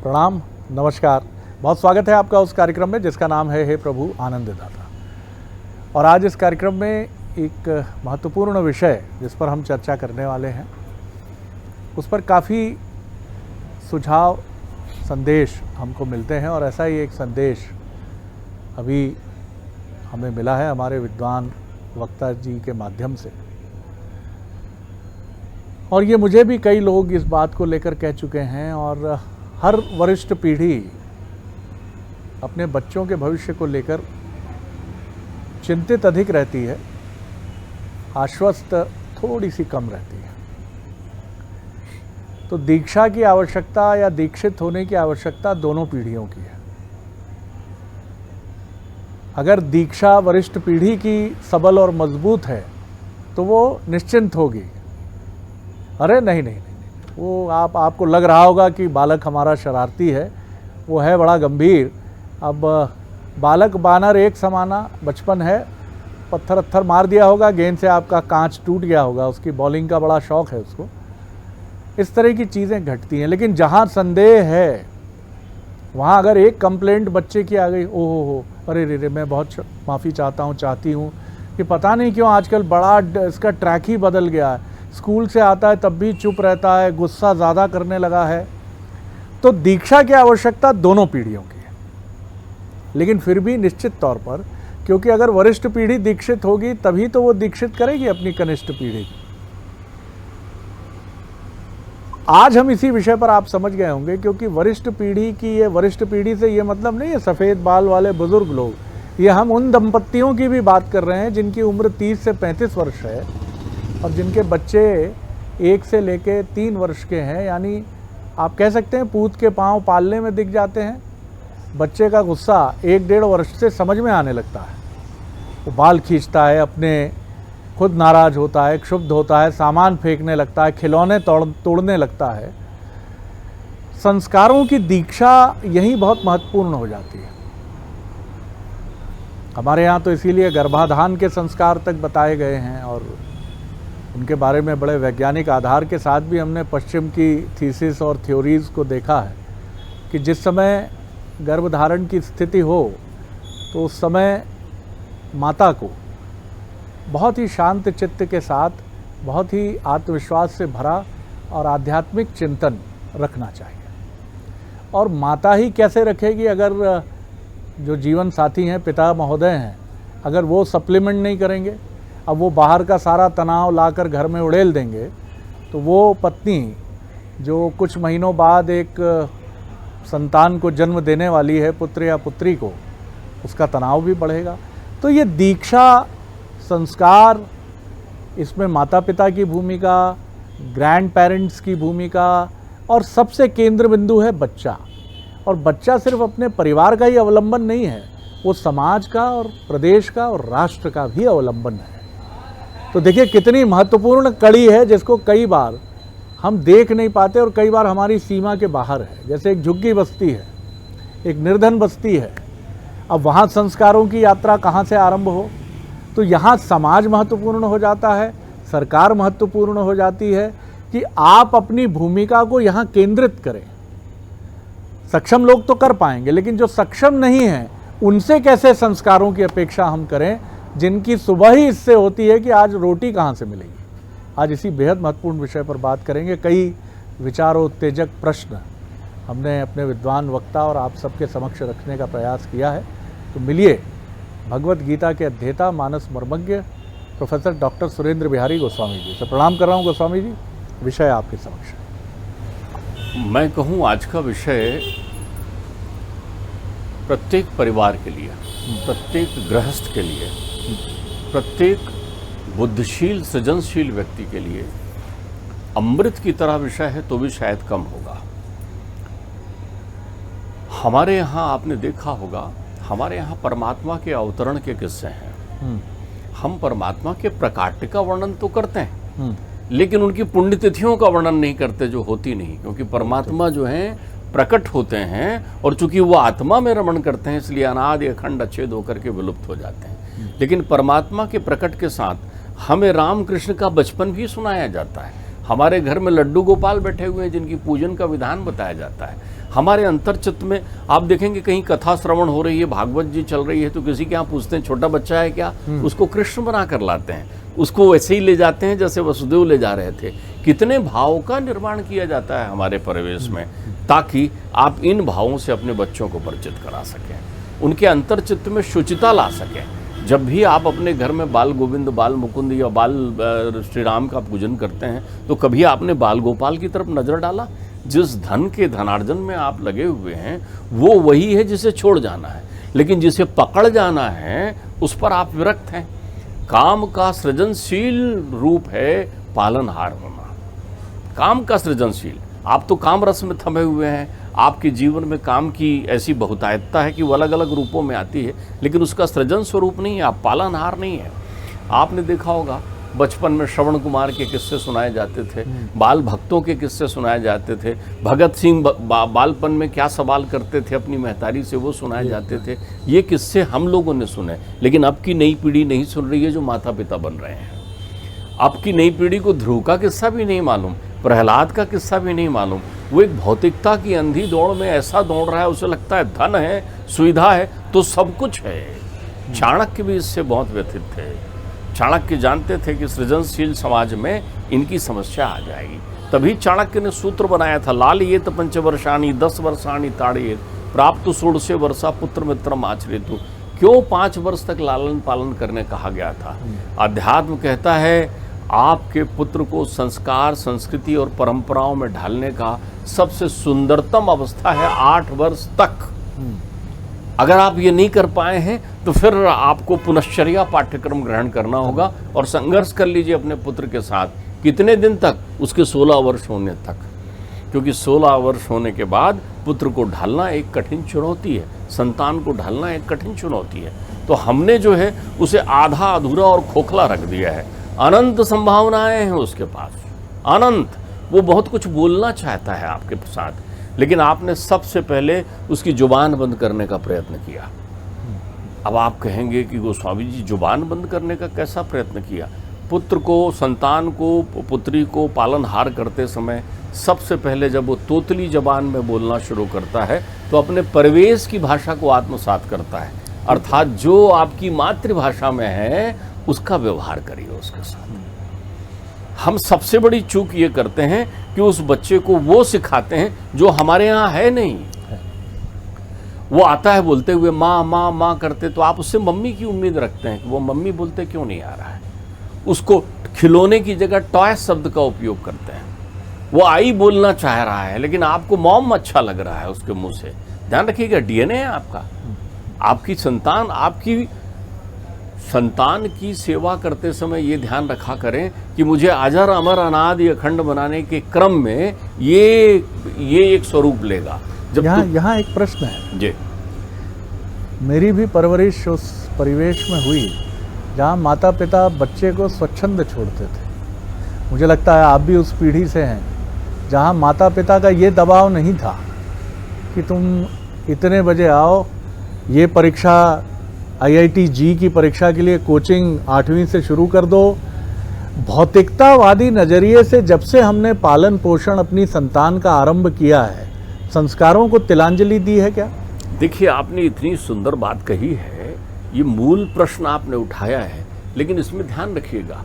प्रणाम, नमस्कार। बहुत स्वागत है आपका उस कार्यक्रम में जिसका नाम है हे प्रभु आनंद दाता। और आज इस कार्यक्रम में एक महत्वपूर्ण विषय जिस पर हम चर्चा करने वाले हैं, उस पर काफ़ी सुझाव संदेश हमको मिलते हैं और ऐसा ही एक संदेश अभी हमें मिला है हमारे विद्वान वक्ता जी के माध्यम से। और ये मुझे भी कई लोग इस बात को लेकर कह चुके हैं और हर वरिष्ठ पीढ़ी अपने बच्चों के भविष्य को लेकर चिंतित अधिक रहती है, आश्वस्त थोड़ी सी कम रहती है। तो दीक्षा की आवश्यकता या दीक्षित होने की आवश्यकता दोनों पीढ़ियों की है। अगर दीक्षा वरिष्ठ पीढ़ी की सबल और मजबूत है तो वो निश्चिंत होगी। अरे नहीं, वो आपको लग रहा होगा कि बालक हमारा शरारती है, वो है बड़ा गंभीर। अब बालक बानर एक समाना, बचपन है, पत्थर मार दिया होगा, गेंद से आपका कांच टूट गया होगा, उसकी बॉलिंग का बड़ा शौक है उसको। इस तरह की चीज़ें घटती हैं। लेकिन जहाँ संदेह है वहाँ अगर एक कंप्लेंट बच्चे की आ गई, ओहो अरे रे मैं बहुत माफ़ी चाहती हूँ कि पता नहीं क्यों आजकल बड़ा इसका ट्रैक ही बदल गया है, स्कूल से आता है तब भी चुप रहता है, गुस्सा ज़्यादा करने लगा है। तो दीक्षा की आवश्यकता दोनों पीढ़ियों की है, लेकिन फिर भी निश्चित तौर पर, क्योंकि अगर वरिष्ठ पीढ़ी दीक्षित होगी तभी तो वो दीक्षित करेगी अपनी कनिष्ठ पीढ़ी। आज हम इसी विषय पर आप समझ गए होंगे, क्योंकि वरिष्ठ पीढ़ी की ये वरिष्ठ पीढ़ी से ये मतलब नहीं है सफ़ेद बाल वाले बुजुर्ग लोग, ये हम उन दंपत्तियों की भी बात कर रहे हैं जिनकी उम्र 30 से 35 वर्ष है और जिनके बच्चे 1 से लेके 3 वर्ष के हैं। यानी आप कह सकते हैं पूत के पांव पालने में दिख जाते हैं। बच्चे का गुस्सा 1-1.5 वर्ष से समझ में आने लगता है। वो बाल खींचता है, अपने खुद नाराज होता है, क्षुब्ध होता है, सामान फेंकने लगता है, खिलौने तोड़ने लगता है। संस्कारों की दीक्षा यही बहुत महत्वपूर्ण हो जाती है। हमारे यहाँ तो इसीलिए गर्भाधान के संस्कार तक बताए गए हैं और उनके बारे में बड़े वैज्ञानिक आधार के साथ भी हमने पश्चिम की थीसिस और थ्योरीज़ को देखा है कि जिस समय गर्भधारण की स्थिति हो तो उस समय माता को बहुत ही शांत चित्त के साथ, बहुत ही आत्मविश्वास से भरा और आध्यात्मिक चिंतन रखना चाहिए। और माता ही कैसे रखेगी अगर जो जीवन साथी हैं, पिता महोदय हैं, अगर वो सप्लीमेंट नहीं करेंगे, अब वो बाहर का सारा तनाव लाकर घर में उड़ेल देंगे, तो वो पत्नी जो कुछ महीनों बाद एक संतान को जन्म देने वाली है, पुत्र या पुत्री को, उसका तनाव भी बढ़ेगा। तो ये दीक्षा, संस्कार, इसमें माता पिता की भूमिका, ग्रैंड पेरेंट्स की भूमिका और सबसे केंद्र बिंदु है बच्चा। और बच्चा सिर्फ अपने परिवार का ही अवलंबन नहीं है, वो समाज का और प्रदेश का और राष्ट्र का भी अवलंबन है। तो देखिए कितनी महत्वपूर्ण कड़ी है जिसको कई बार हम देख नहीं पाते और कई बार हमारी सीमा के बाहर है। जैसे एक झुग्गी बस्ती है, एक निर्धन बस्ती है, अब वहाँ संस्कारों की यात्रा कहाँ से आरंभ हो? तो यहाँ समाज महत्वपूर्ण हो जाता है, सरकार महत्वपूर्ण हो जाती है कि आप अपनी भूमिका को यहाँ केंद्रित करें। सक्षम लोग तो कर पाएंगे, लेकिन जो सक्षम नहीं हैं उनसे कैसे संस्कारों की अपेक्षा हम करें, जिनकी सुबह ही इससे होती है कि आज रोटी कहाँ से मिलेगी। आज इसी बेहद महत्वपूर्ण विषय पर बात करेंगे। कई विचारोत्तेजक प्रश्न हमने अपने विद्वान वक्ता और आप सबके समक्ष रखने का प्रयास किया है। तो मिलिए भगवत गीता के अध्येता, मानस मर्मज्ञ प्रोफेसर डॉक्टर सुरेंद्र बिहारी गोस्वामी जी से। प्रणाम कर रहा हूँ गोस्वामी जी, विषय आपके समक्ष। मैं कहूँ आज का विषय प्रत्येक परिवार के लिए, प्रत्येक गृहस्थ के लिए, प्रत्येक बुद्धिशील सृजनशील व्यक्ति के लिए अमृत की तरह विषय है तो भी शायद कम होगा। हमारे यहाँ आपने देखा होगा, हमारे यहाँ परमात्मा के अवतरण के किस्से हैं। हम परमात्मा के प्रकाट्य का वर्णन तो करते हैं, लेकिन उनकी पुण्यतिथियों का वर्णन नहीं करते, जो होती नहीं, क्योंकि परमात्मा जो हैं प्रकट होते हैं और चूंकि वो आत्मा में रमण करते हैं इसलिए अनादि अखंड अच्छेद होकर के विलुप्त हो जाते हैं। लेकिन परमात्मा के प्रकट के साथ हमें राम कृष्ण का बचपन भी सुनाया जाता है, हमारे घर में लड्डू गोपाल बैठे हुए हैं जिनकी पूजन का विधान बताया जाता है। हमारे अंतर्चित्त में आप देखेंगे कहीं कथा श्रवण हो रही है, भागवत जी चल रही है, तो किसी के यहाँ पूछते हैं छोटा बच्चा है क्या, उसको कृष्ण बना कर लाते हैं, उसको वैसे ही ले जाते हैं जैसे वसुदेव ले जा रहे थे। कितने भावों का निर्माण किया जाता है हमारे परिवेश में, ताकि आप इन भावों से अपने बच्चों को परिचित करा सकें, उनके अंतर्चित्त में शुचिता ला सकें। जब भी आप अपने घर में बाल गोविंद, बाल मुकुंद या बाल श्री राम का पूजन करते हैं, तो कभी आपने बाल गोपाल की तरफ नजर डाला? जिस धन के धनार्जन में आप लगे हुए हैं वो वही है जिसे छोड़ जाना है, लेकिन जिसे पकड़ जाना है उस पर आप विरक्त हैं। काम का सृजनशील रूप है पालनहार होना। काम का सृजनशील, आप तो काम रस में थमे हुए हैं, आपके जीवन में काम की ऐसी बहुतायतता है कि वो अलग अलग रूपों में आती है, लेकिन उसका सृजन स्वरूप नहीं है, आप पालनहार नहीं है। आपने देखा होगा बचपन में श्रवण कुमार के किस्से सुनाए जाते थे, बाल भक्तों के किस्से सुनाए जाते थे, भगत सिंह बालपन में क्या सवाल करते थे अपनी महतारी से वो सुनाए जाते थे। ये किस्से हम लोगों ने सुने, लेकिन अब की नई पीढ़ी नहीं सुन रही है जो माता पिता बन रहे हैं। अब की नई पीढ़ी को ध्रुव का किस्सा भी नहीं मालूम, प्रहलाद का किस्सा भी नहीं मालूम। वो एक भौतिकता की अंधी दौड़ में ऐसा दौड़ रहा है, उसे लगता है धन है, सुविधा है तो सब कुछ है। चाणक्य भी इससे बहुत व्यथित थे। चाणक्य जानते थे कि सृजनशील समाज में इनकी समस्या आ जाएगी, तभी चाणक्य ने सूत्र बनाया था, लाल ये तो 5 वर्षाणी 10 वर्षाणी ताड़े प्राप्त 16 वर्षा पुत्र मित्रम आचरेतु। क्यों 5 वर्ष तक लालन पालन करने कहा गया था? अध्यात्म कहता है आपके पुत्र को संस्कार, संस्कृति और परंपराओं में ढालने का सबसे सुंदरतम अवस्था है 8 वर्ष तक। अगर आप ये नहीं कर पाए हैं तो फिर आपको पुनश्चर्या पाठ्यक्रम ग्रहण करना होगा और संघर्ष कर लीजिए अपने पुत्र के साथ। कितने दिन तक? उसके 16 वर्ष होने तक, क्योंकि 16 वर्ष होने के बाद पुत्र को ढालना एक कठिन चुनौती है, संतान को ढालना एक कठिन चुनौती है। तो हमने जो है उसे आधा अधूरा और खोखला रख दिया है। अनंत संभावनाएं हैं उसके पास, अनंत। वो बहुत कुछ बोलना चाहता है आपके साथ, लेकिन आपने सबसे पहले उसकी जुबान बंद करने का प्रयत्न किया। अब आप कहेंगे कि गोस्वामी जी जुबान बंद करने का कैसा प्रयत्न किया? पुत्र को, संतान को, पुत्री को पालनहार करते समय सबसे पहले जब वो तोतली जबान में बोलना शुरू करता है तो अपने परिवेश की भाषा को आत्मसात करता है, अर्थात जो आपकी मातृभाषा में है उसका व्यवहार करिए उसके साथ। हम सबसे बड़ी चूक ये करते हैं कि उस बच्चे को वो सिखाते हैं जो हमारे यहाँ है नहीं। वो आता है बोलते हुए माँ माँ माँ करते, तो आप उससे मम्मी की उम्मीद रखते हैं कि वो मम्मी बोलते क्यों नहीं आ रहा है। उसको खिलौने की जगह टॉय शब्द का उपयोग करते हैं। वो आई बोलना चाह रहा है लेकिन आपको मॉम अच्छा लग रहा है उसके मुंह से। ध्यान रखिएगा, डीएनए है आपका। आपकी संतान की सेवा करते समय ये ध्यान रखा करें कि मुझे अजर अमर अनादि अखंड बनाने के क्रम में ये एक स्वरूप लेगा। जब यहाँ एक प्रश्न है जी। मेरी भी परवरिश उस परिवेश में हुई जहाँ माता पिता बच्चे को स्वच्छंद छोड़ते थे। मुझे लगता है आप भी उस पीढ़ी से हैं जहाँ माता पिता का ये दबाव नहीं था कि तुम इतने बजे आओ, ये परीक्षा IIT जी की परीक्षा के लिए कोचिंग 8वीं से शुरू कर दो। भौतिकतावादी नज़रिए से जब से हमने पालन पोषण अपनी संतान का आरंभ किया है, संस्कारों को तिलांजलि दी है क्या? देखिए, आपने इतनी सुंदर बात कही है, ये मूल प्रश्न आपने उठाया है, लेकिन इसमें ध्यान रखिएगा,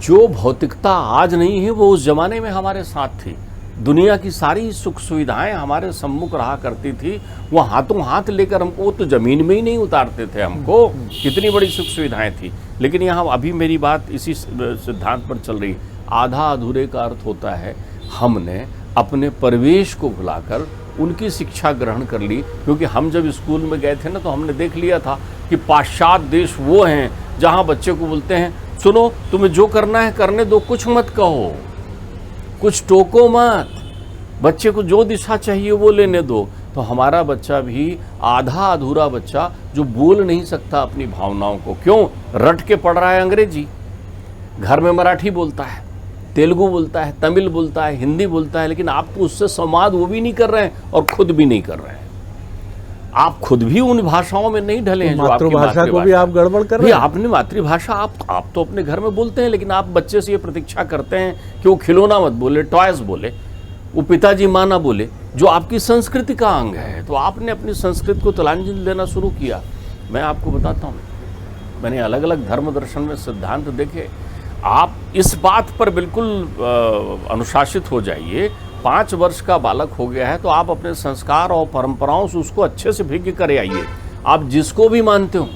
जो भौतिकता आज नहीं है वो उस जमाने में हमारे साथ थी। दुनिया की सारी सुख सुविधाएं हमारे सम्मुख रहा करती थी, वो हाथों हाथ लेकर हमको, तो जमीन में ही नहीं उतारते थे हमको, कितनी बड़ी सुख सुविधाएं थी। लेकिन यहाँ अभी मेरी बात इसी सिद्धांत पर चल रही, आधा अधूरे का अर्थ होता है हमने अपने परिवेश को भुलाकर उनकी शिक्षा ग्रहण कर ली। क्योंकि हम जब स्कूल में गए थे ना, तो हमने देख लिया था कि पाश्चात्य देश वो हैं जहाँ बच्चे को बोलते हैं सुनो तुम्हें जो करना है करने दो, कुछ मत कहो, कुछ टोको मत, बच्चे को जो दिशा चाहिए वो लेने दो। तो हमारा बच्चा भी आधा अधूरा बच्चा जो बोल नहीं सकता अपनी भावनाओं को, क्यों? रट के पढ़ रहा है अंग्रेजी, घर में मराठी बोलता है, तेलुगु बोलता है, तमिल बोलता है, हिंदी बोलता है, लेकिन आप तो उससे संवाद वो भी नहीं कर रहे हैं और खुद भी नहीं कर रहे हैं। आप खुद भी उन भाषाओं में नहीं ढले हैं जो आपकी मातृभाषा को भी आप गड़बड़ कर रहे हैं। अपनी मातृभाषा आप तो अपने घर में बोलते हैं, लेकिन आप बच्चे से ये प्रतीक्षा करते हैं कि वो खिलौना मत बोले, टॉयज बोले, वो पिताजी माँ ना बोले, जो आपकी संस्कृति का अंग है। तो आपने अपनी संस्कृति को तिलांजलि देना शुरू किया। मैं आपको बताता हूँ, मैंने अलग अलग धर्म दर्शन में सिद्धांत देखे। आप इस बात पर बिल्कुल अनुशासित हो जाइए, 5 वर्ष का बालक हो गया है तो आप अपने संस्कार और परंपराओं से उसको अच्छे से भिन्न करे आइए। आप जिसको भी मानते हो,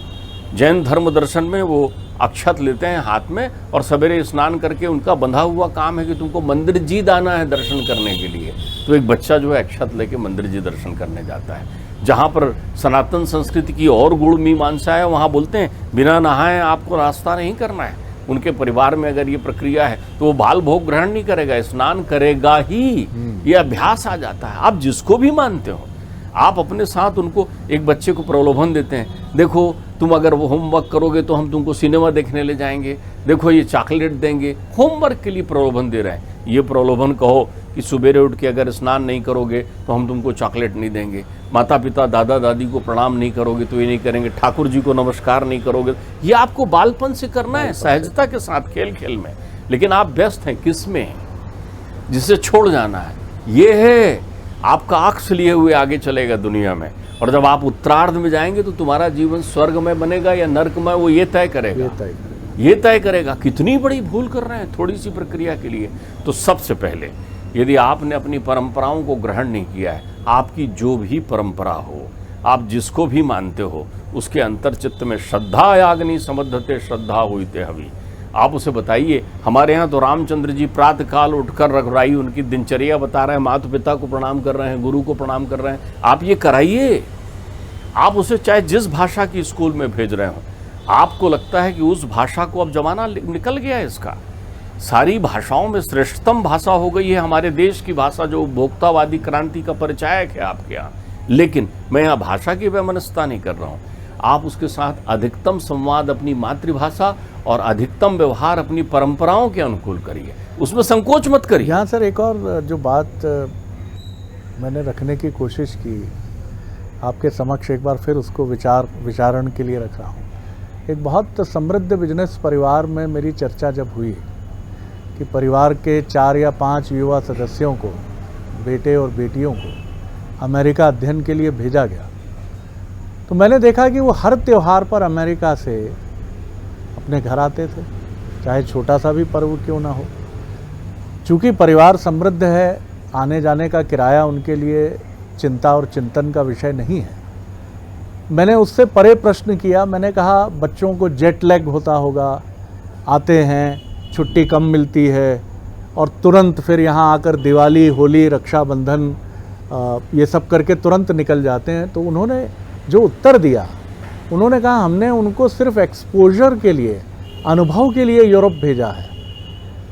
जैन धर्म दर्शन में वो अक्षत लेते हैं हाथ में और सवेरे स्नान करके उनका बंधा हुआ काम है कि तुमको मंदिर जी जाना है दर्शन करने के लिए। तो एक बच्चा जो है अक्षत लेके मंदिर जी दर्शन करने जाता है। जहाँ पर सनातन संस्कृति की और गुण मीमांसा है, वहाँ बोलते हैं बिना नहाए आपको नाश्ता नहीं करना है। उनके परिवार में अगर ये प्रक्रिया है तो वो बाल भोग ग्रहण नहीं करेगा, स्नान करेगा ही। ये अभ्यास आ जाता है। आप जिसको भी मानते हो, आप अपने साथ उनको, एक बच्चे को प्रलोभन देते हैं, देखो तुम अगर वो होमवर्क करोगे तो हम तुमको सिनेमा देखने ले जाएंगे, देखो ये चॉकलेट देंगे, होमवर्क के लिए प्रलोभन दे रहे हैं। ये प्रलोभन कहो कि सुबेरे उठ के अगर स्नान नहीं करोगे तो हम तुमको चॉकलेट नहीं देंगे, माता पिता दादा दादी को प्रणाम नहीं करोगे तो ये नहीं करेंगे, ठाकुर जी को नमस्कार नहीं करोगे। ये आपको बालपन से करना है, सहजता के साथ, खेल खेल में। लेकिन आप व्यस्त हैं किस में, जिसे छोड़ जाना है। ये है आपका अक्ष लिए हुए आगे चलेगा दुनिया में। और जब आप उत्तरार्ध में जाएंगे तो तुम्हारा जीवन स्वर्ग में बनेगा या नर्क में, वो ये तय करेगा। ये तय करेगा। कितनी बड़ी भूल कर रहे हैं थोड़ी सी प्रक्रिया के लिए। तो सबसे पहले, यदि आपने अपनी परंपराओं को ग्रहण नहीं किया है, आपकी जो भी परंपरा हो, आप जिसको भी मानते हो, उसके अंतर चित्त में श्रद्धा अग्नि समद्धते श्रद्धा होते हवि। आप उसे बताइए। हमारे यहाँ तो रामचंद्र जी प्रातः काल उठकर रघुराई उनकी दिनचर्या बता रहे हैं, माता पिता को प्रणाम कर रहे हैं, गुरु को प्रणाम कर रहे हैं। आप ये कराइए। आप उसे चाहे जिस भाषा की स्कूल में भेज रहे हो, आपको लगता है कि उस भाषा को अब जमाना निकल गया है इसका, सारी भाषाओं में श्रेष्ठतम भाषा हो गई है हमारे देश की भाषा, जो उपभोक्तावादी क्रांति का परिचायक है आपके यहाँ। लेकिन मैं यहाँ भाषा की वैमनस्यता नहीं कर रहा हूँ। आप उसके साथ अधिकतम संवाद अपनी मातृभाषा और अधिकतम व्यवहार अपनी परंपराओं के अनुकूल करिए, उसमें संकोच मत करिए। यहाँ सर एक और जो बात मैंने रखने की कोशिश की आपके समक्ष, एक बार फिर उसको विचारण के लिए रख रहा हूँ। एक बहुत समृद्ध बिजनेस परिवार में मेरी चर्चा जब हुई कि परिवार के 4 या 5 युवा सदस्यों को, बेटे और बेटियों को अमेरिका अध्ययन के लिए भेजा गया, तो मैंने देखा कि वो हर त्यौहार पर अमेरिका से अपने घर आते थे, चाहे छोटा सा भी पर्व क्यों ना हो। चूँकि परिवार समृद्ध है, आने जाने का किराया उनके लिए चिंता और चिंतन का विषय नहीं है। मैंने उससे परे प्रश्न किया। मैंने कहा बच्चों को जेट लैग होता होगा, आते हैं, छुट्टी कम मिलती है और तुरंत फिर यहाँ आकर दिवाली, होली, रक्षाबंधन ये सब करके तुरंत निकल जाते हैं। तो उन्होंने जो उत्तर दिया, उन्होंने कहा हमने उनको सिर्फ एक्सपोजर के लिए, अनुभव के लिए यूरोप भेजा है।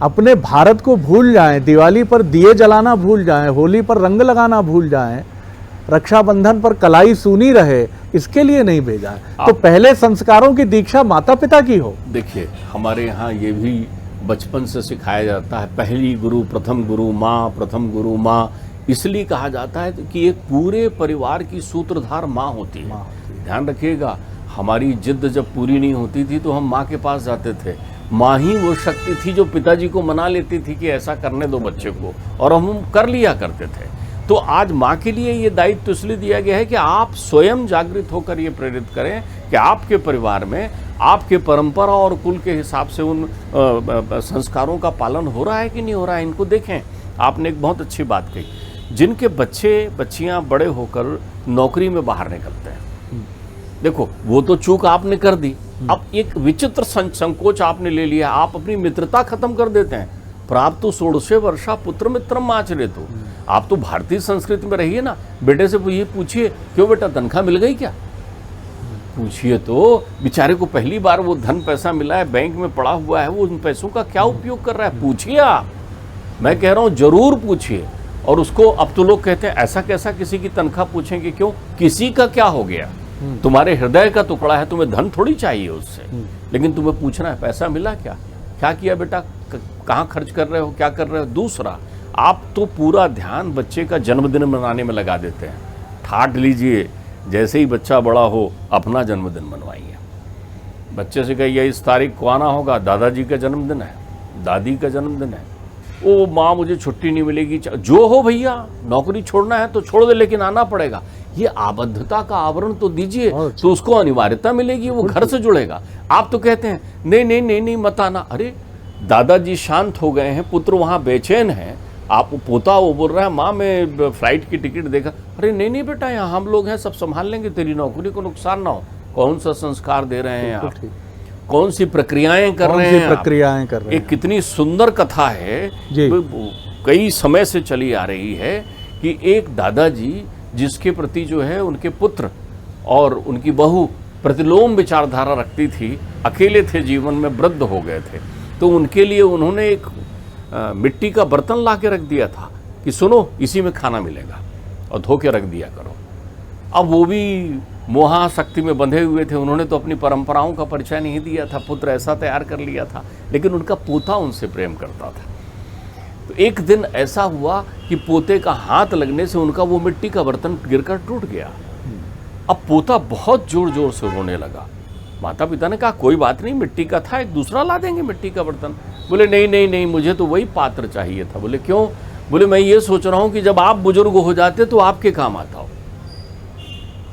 अपने भारत को भूल जाएं, दिवाली पर दिए जलाना भूल जाएं, होली पर रंग लगाना भूल जाएं, रक्षाबंधन पर कलाई सूनी रहे, इसके लिए नहीं भेजा है। तो पहले संस्कारों की दीक्षा माता पिता की हो। देखिए, हमारे यहाँ ये भी बचपन से सिखाया जाता है, पहली गुरु प्रथम गुरु माँ, प्रथम गुरु माँ। इसलिए कहा जाता है कि एक पूरे परिवार की सूत्रधार माँ होती है। ध्यान रखिएगा, हमारी जिद जब पूरी नहीं होती थी तो हम माँ के पास जाते थे। माँ ही वो शक्ति थी जो पिताजी को मना लेती थी कि ऐसा करने दो बच्चे को, और हम कर लिया करते थे। तो आज माँ के लिए ये दायित्व इसलिए दिया गया है कि आप स्वयं जागृत होकर ये प्रेरित करें कि आपके परिवार में आपके परंपरा और कुल के हिसाब से उन संस्कारों का पालन हो रहा है कि नहीं हो रहा है, इनको देखें। आपने एक बहुत अच्छी बात कही, जिनके बच्चे बच्चियां बड़े होकर नौकरी में बाहर निकलते हैं, देखो वो तो चूक आपने कर दी। अब एक विचित्र संकोच आपने ले लिया, आप अपनी मित्रता खत्म कर देते हैं। प्राप्त 16 वर्षा पुत्र मित्रम आचरेतु। आप तो भारतीय संस्कृति में रहिए ना। बेटे से ये पूछिए, क्यों बेटा तनख्वाह मिल गई क्या? पूछिए तो, बेचारे को पहली बार वो धन पैसा मिला है, बैंक में पड़ा हुआ है, वो उन पैसों का क्या उपयोग कर रहा है, पूछिए आप। मैं कह रहा हूँ जरूर पूछिए। और उसको, अब तो लोग कहते हैं ऐसा कैसा किसी की तनख्वाह पूछेंगे, क्यों? किसी का क्या हो गया? तुम्हारे हृदय का टुकड़ा है, तुम्हें धन थोड़ी चाहिए उससे, लेकिन तुम्हें पूछना है पैसा मिला क्या, क्या किया बेटा, कहाँ खर्च कर रहे हो, क्या कर रहे हो। दूसरा, आप तो पूरा ध्यान बच्चे का जन्मदिन मनाने में लगा देते हैं। ठाट लीजिए, जैसे ही बच्चा बड़ा हो अपना जन्मदिन मनवाइए। बच्चे से कहिए इस तारीख को आना होगा, दादाजी का जन्मदिन है, दादी का जन्मदिन है, ओ माँ मुझे छुट्टी नहीं मिलेगी, जो हो भैया नौकरी छोड़ना है तो छोड़ दे लेकिन आना पड़ेगा। ये आबद्धता का आवरण तो दीजिए, तो उसको अनिवार्यता मिलेगी, वो घर से जुड़ेगा। आप तो कहते हैं नहीं नहीं नहीं नहीं मत आना। अरे दादाजी शांत हो गए हैं, पुत्र वहाँ बेचैन है, आप पोता वो बोल रहा है माँ मैं फ्लाइट की टिकट देखा, अरे नहीं नहीं बेटा यहाँ हम लोग हैं, सब संभाल लेंगे, तेरी नौकरी को नुकसान ना हो। कौन सा संस्कार दे रहे हैं आप, कौन सी प्रक्रियाएं कर रहे हैं। एक कितनी सुंदर कथा है, कई समय से चली आ रही है कि एक दादाजी जिसके प्रति जो है उनके पुत्र और उनकी बहू प्रतिलोम विचारधारा रखती थी, अकेले थे, जीवन में वृद्ध हो गए थे, तो उनके लिए उन्होंने एक मिट्टी का बर्तन ला के रख दिया था कि सुनो इसी में खाना मिलेगा और धो के रख दिया करो। अब वो भी मोहाशक्ति में बंधे हुए थे, उन्होंने तो अपनी परंपराओं का परिचय नहीं दिया था, पुत्र ऐसा तैयार कर लिया था, लेकिन उनका पोता उनसे प्रेम करता था। तो एक दिन ऐसा हुआ कि पोते का हाथ लगने से उनका वो मिट्टी का बर्तन गिरकर टूट गया। अब पोता बहुत जोर जोर से रोने लगा। माता पिता ने कहा कोई बात नहीं, मिट्टी का था, एक दूसरा ला देंगे मिट्टी का बर्तन। बोले नहीं नहीं नहीं मुझे तो वही पात्र चाहिए था। बोले क्यों? बोले मैं ये सोच रहा हूँ कि जब आप बुजुर्ग हो जाते तो आपके काम आता हो,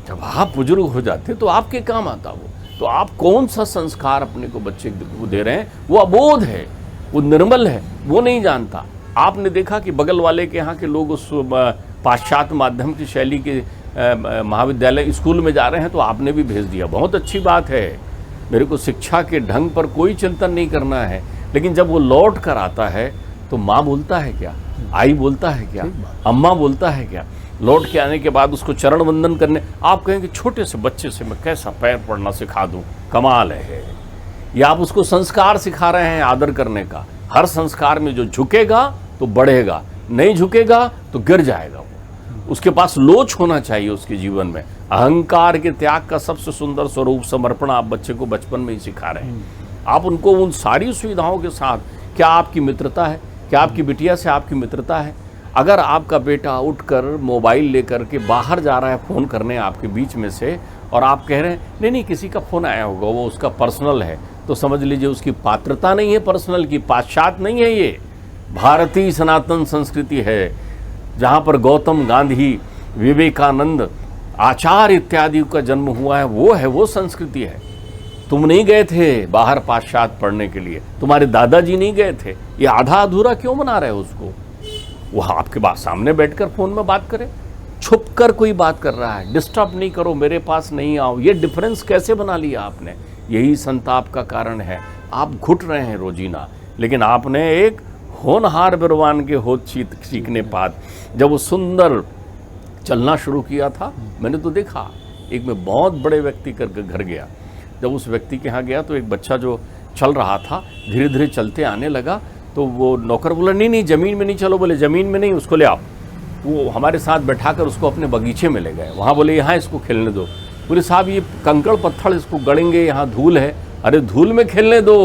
जब आप बुजुर्ग हो जाते तो आपके काम आता हो। तो आप कौन सा संस्कार अपने को बच्चे को दे रहे हैं, वो अबोध है, वो निर्मल है, वो नहीं जानता। आपने देखा कि बगल वाले के यहाँ के लोग उस पाश्चात्य माध्यम की शैली के महाविद्यालय स्कूल में जा रहे हैं, तो आपने भी भेज दिया, बहुत अच्छी बात है, मेरे को शिक्षा के ढंग पर कोई चिंतन नहीं करना है। लेकिन जब वो लौट कर आता है तो माँ बोलता है क्या, आई बोलता है क्या, अम्मा बोलता है क्या? लौट के आने के बाद उसको चरण वंदन करने, आप कहेंगे छोटे से बच्चे से मैं कैसा पैर पड़ना सिखा दूं, कमाल है। या आप उसको संस्कार सिखा रहे हैं आदर करने का। हर संस्कार में जो झुकेगा तो बढ़ेगा, नहीं झुकेगा तो गिर जाएगा। वो उसके पास लोच होना चाहिए उसके जीवन में। अहंकार के त्याग का सबसे सुंदर स्वरूप समर्पण आप बच्चे को बचपन में ही सिखा रहे हैं। आप उनको उन सारी सुविधाओं के साथ, क्या आपकी मित्रता है, क्या आपकी बिटिया से आपकी मित्रता है? अगर आपका बेटा उठकर मोबाइल लेकर के बाहर जा रहा है फ़ोन करने आपके बीच में से, और आप कह रहे हैं नहीं नहीं किसी का फ़ोन आया होगा, वो उसका पर्सनल है, तो समझ लीजिए उसकी पात्रता नहीं है पर्सनल की, पाश्चात्य नहीं है, ये भारतीय सनातन संस्कृति है, जहाँ पर गौतम गांधी, विवेकानंद, आचार्य इत्यादि का जन्म हुआ है, वो संस्कृति है। तुम नहीं गए थे बाहर पाश्चात्य पढ़ने के लिए, तुम्हारे दादाजी नहीं गए थे, ये आधा अधूरा क्यों बना रहे हो उसको? वो आपके पास सामने बैठकर फोन में बात करे, छुप कर कोई बात कर रहा है, डिस्टर्ब नहीं करो, मेरे पास नहीं आओ, ये डिफरेंस कैसे बना लिया आपने? यही संताप का कारण है। आप घुट रहे हैं रोजीना, लेकिन आपने एक होनहार बिरवान के होत सीखने पात, जब वो सुंदर चलना शुरू किया था, मैंने तो देखा, एक मैं बहुत बड़े व्यक्ति के घर गया, जब उस व्यक्ति के यहाँ गया तो एक बच्चा जो चल रहा था धीरे धीरे चलते आने लगा, तो वो नौकर बोला नहीं नहीं ज़मीन में नहीं चलो, बोले ज़मीन में नहीं, उसको ले आओ। वो हमारे साथ बैठाकर उसको अपने बगीचे में ले गए, वहाँ बोले यहाँ इसको खेलने दो। बोले साहब ये कंकड़ पत्थर इसको गड़ेंगे, यहाँ धूल है। अरे धूल में खेलने दो।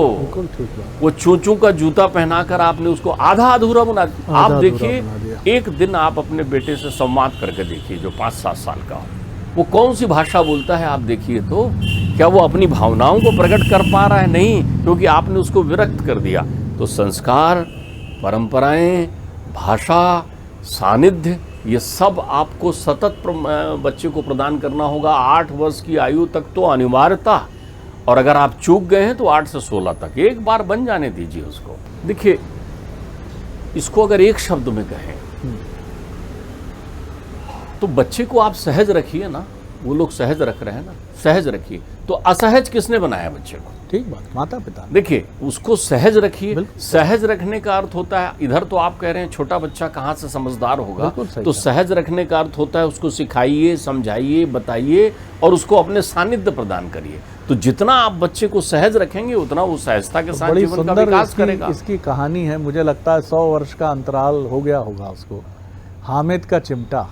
वो चूचू का जूता पहनाकर आपने उसको आधा अधूरा बना दिया। आप देखिए, एक दिन आप अपने बेटे से संवाद करके देखिए जो 5-7 साल का हो, वो कौन सी भाषा बोलता है आप देखिए तो। क्या वो अपनी भावनाओं को प्रकट कर पा रहा है? नहीं, क्योंकि आपने उसको विरक्त कर दिया। तो संस्कार, परंपराएं, भाषा, सानिध्य, ये सब आपको सतत बच्चे को प्रदान करना होगा। 8 वर्ष की आयु तक तो अनिवार्यता, और अगर आप चूक गए हैं तो 8 से 16 तक एक बार बन जाने दीजिए उसको। देखिए, इसको अगर एक शब्द में कहें तो बच्चे को आप सहज रखिए ना। वो लोग सहज रख रहे हैं ना, सहज रखिए। तो असहज किसने बनाया बच्चे को? ठीक बात, माता पिता। देखिए, उसको सहज रखिए। सहज रखने का अर्थ होता है, इधर तो आप कह रहे हैं छोटा बच्चा कहाँ से समझदार होगा, तो सहज रखने का अर्थ होता है उसको सिखाइए, समझाइए, बताइए और उसको अपने सानिध्य प्रदान करिए। तो जितना आप बच्चे को सहज रखेंगे उतना वो सहजता के साथ जीवन का विकास करेगा। इसकी कहानी है, मुझे लगता है 100 वर्ष का अंतराल हो गया होगा उसको। हामिद का चिमटा।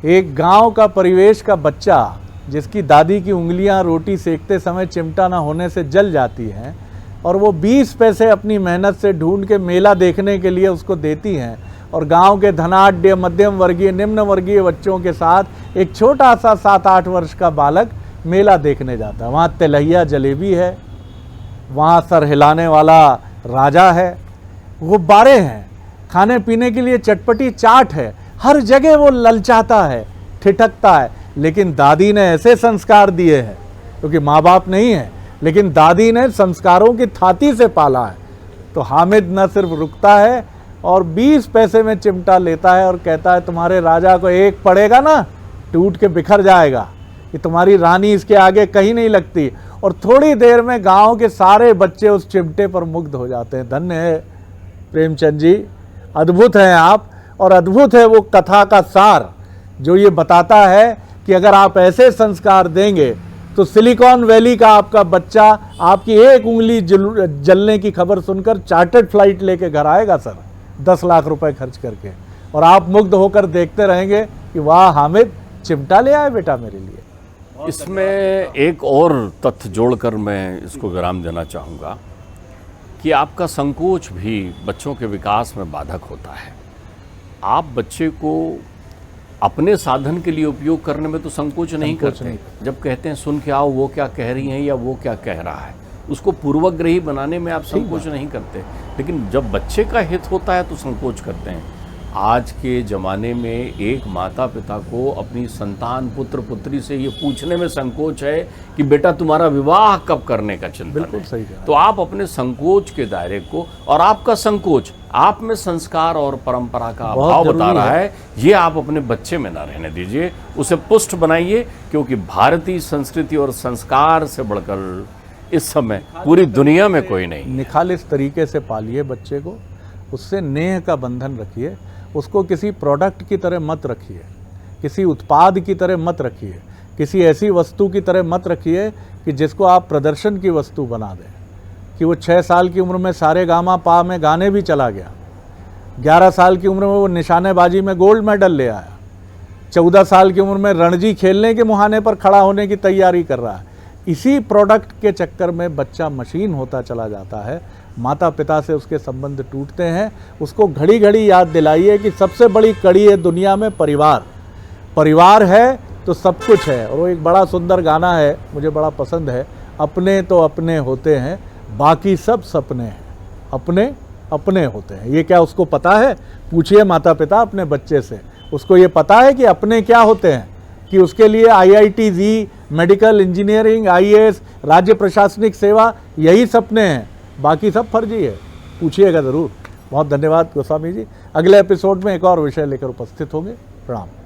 एक गांव का परिवेश का बच्चा जिसकी दादी की उंगलियां रोटी सेकते समय चिमटा ना होने से जल जाती हैं, और वो 20 पैसे अपनी मेहनत से ढूंढ के मेला देखने के लिए उसको देती हैं, और गांव के धनाढ्य, मध्यम वर्गीय, निम्न वर्गीय बच्चों के साथ एक छोटा सा 7-8 वर्ष का बालक मेला देखने जाता है। वहाँ तिलहिया जलेबी है, वहाँ सर हिलाने वाला राजा है, गुब्बारे हैं, खाने पीने के लिए चटपटी चाट है, हर जगह वो ललचाता है, ठिठकता है। लेकिन दादी ने ऐसे संस्कार दिए हैं, क्योंकि माँ बाप नहीं है, लेकिन दादी ने संस्कारों की थाती से पाला है। तो हामिद न सिर्फ रुकता है और 20 पैसे में चिमटा लेता है और कहता है तुम्हारे राजा को एक पड़ेगा ना, टूट के बिखर जाएगा, कि तुम्हारी रानी इसके आगे कहीं नहीं लगती। और थोड़ी देर में गांव के सारे बच्चे उस चिमटे पर मुग्ध हो जाते हैं। धन्य है प्रेमचंद जी, अद्भुत हैं आप, और अद्भुत है वो कथा का सार जो ये बताता है कि अगर आप ऐसे संस्कार देंगे तो सिलिकॉन वैली का आपका बच्चा आपकी एक उंगली जलने की खबर सुनकर चार्टर्ड फ्लाइट लेके घर आएगा सर, 10 लाख रुपए खर्च करके, और आप मुग्ध होकर देखते रहेंगे कि वाह हामिद, चिमटा ले आए बेटा मेरे लिए। इसमें एक और तथ्य जोड़कर मैं इसको विराम देना चाहूँगा कि आपका संकोच भी बच्चों के विकास में बाधक होता है। आप बच्चे को अपने साधन के लिए उपयोग करने में तो संकोच नहीं करते। जब कहते हैं सुन के आओ वो क्या कह रही हैं या वो क्या कह रहा है, उसको पूर्वग्रही बनाने में आप संकोच नहीं करते। लेकिन जब बच्चे का हित होता है तो संकोच करते हैं। आज के ज़माने में एक माता पिता को अपनी संतान, पुत्र पुत्री से ये पूछने में संकोच है कि बेटा तुम्हारा विवाह कब करने का चिंतन है। सही है। तो आप अपने संकोच के दायरे को, और आपका संकोच आप में संस्कार और परंपरा का अभाव बता रहा है, ये आप अपने बच्चे में ना रहने दीजिए, उसे पुष्ट बनाइए। क्योंकि भारतीय संस्कृति और संस्कार से बढ़कर इस समय पूरी दुनिया में कोई नहीं। निखालिस तरीके से पालिए बच्चे को, उससे नेह का बंधन रखिए, उसको किसी प्रोडक्ट की तरह मत रखिए, किसी उत्पाद की तरह मत रखिए, किसी ऐसी वस्तु की तरह मत रखिए कि जिसको आप प्रदर्शन की वस्तु बना दें। कि वो 6 साल की उम्र में सारे गामा पा में गाने भी चला गया, 11 साल की उम्र में वो निशानेबाजी में गोल्ड मेडल ले आया, 14 साल की उम्र में रणजी खेलने के मुहाने पर खड़ा होने की तैयारी कर रहा है। इसी प्रोडक्ट के चक्कर में बच्चा मशीन होता चला जाता है, माता पिता से उसके संबंध टूटते हैं। उसको घड़ी घड़ी याद दिलाइए कि सबसे बड़ी कड़ी है दुनिया में परिवार। परिवार है तो सब कुछ है। और वो एक बड़ा सुंदर गाना है, मुझे बड़ा पसंद है, अपने तो अपने होते हैं, बाकी सब सपने हैं, अपने अपने होते हैं। ये क्या उसको पता है? पूछिए माता पिता अपने बच्चे से, उसको ये पता है कि अपने क्या होते हैं? कि उसके लिए IIT जी, मेडिकल, इंजीनियरिंग, IAS, राज्य प्रशासनिक सेवा, यही सपने हैं, बाकी सब फर्जी है। पूछिएगा ज़रूर। बहुत धन्यवाद गोस्वामी जी। अगले एपिसोड में एक और विषय लेकर उपस्थित होंगे। प्रणाम।